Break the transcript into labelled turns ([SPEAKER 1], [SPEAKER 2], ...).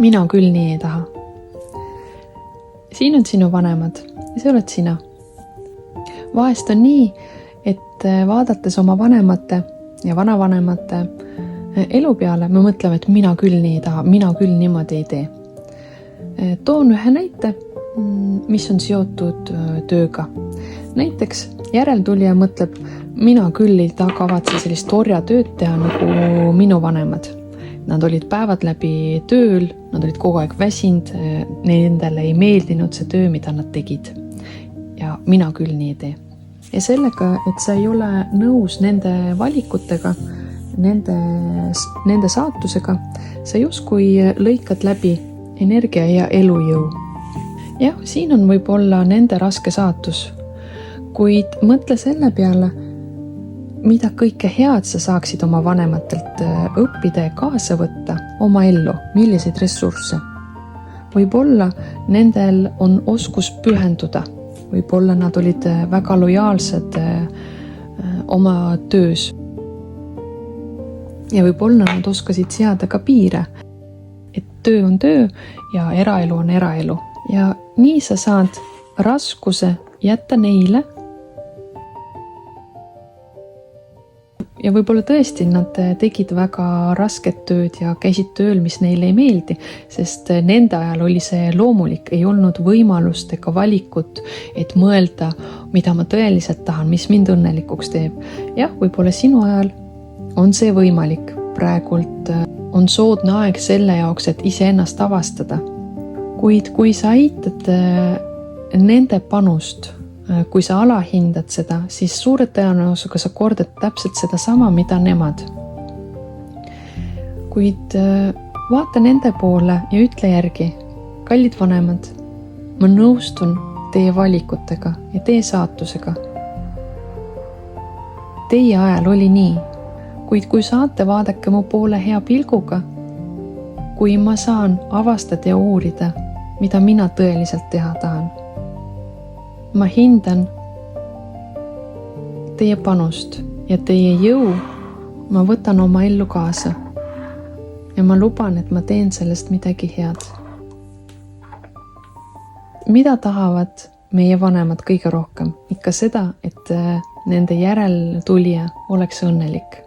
[SPEAKER 1] mina küll nii ei taha. Siin on sinu vanemad ja see oled sina. Vahest on nii, et vaadates oma vanemate ja vanavanemate elu peale, me mõtleme, et mina küll nii ei taha, mina küll niimoodi ei tee. Toon ühe näite, mis on seotud tööga. Näiteks järeltulija mõtleb, mina küll ei kavatse sellist orjatööd teha nagu minu vanemad. Nad olid päevad läbi tööl, nad olid kogu aeg väsinud, nendele ei meeldinud see töö, mida nad tegid. Ja mina küll nii ei tee. Ja sellega, et sa ei ole nõus nende valikutega, nende saatusega, sa justkui lõikad läbi energia ja elujõu. Jah, siin on võib-olla nende raske saatus, kuid mõtle selle peale, mida kõike head sa saaksid oma vanematelt õppida ja kaasa võtta oma ellu, milliseid ressursse. Võib-olla nendel on oskus pühenduda, võib-olla nad olid väga lojaalsed oma töös. Ja võib-olla nad oskasid seada ka piire, et töö on töö ja eraelu on eraelu. Ja nii sa saad raskuse jätta neile. Ja võib-olla tõesti nad tegid väga rasket tööd ja käisid tööl, mis neile ei meeldi, sest nende ajal oli see loomulik, ei olnud võimalust ega valikut, et mõelda, mida ma tõeliselt tahan, mis mind õnnelikuks teeb. Jah, võib-olla sinu ajal on see võimalik. Praegult on soodne aeg selle jaoks, et iseennast avastada. Kuid kui sa eitad nende panust, kui sa alahindad seda, siis suure tõenäosusega sa kordad täpselt seda sama, mida nemad. Kuid vaata nende poole ja ütle järgi, kallid vanemad, ma nõustun teie valikutega ja teie saatusega. Teie ajal oli nii, kuid kui saate, vaadake mu poole hea pilguga, kui ma saan avastada ja uurida, mida mina tõeliselt teha tahan. Ma hindan teie panust ja teie jõu ma võtan oma ellu kaasa ja ma luban, et ma teen sellest midagi head. Mida tahavad meie vanemad kõige rohkem? Ikka seda, et nende järeltulija oleks õnnelik.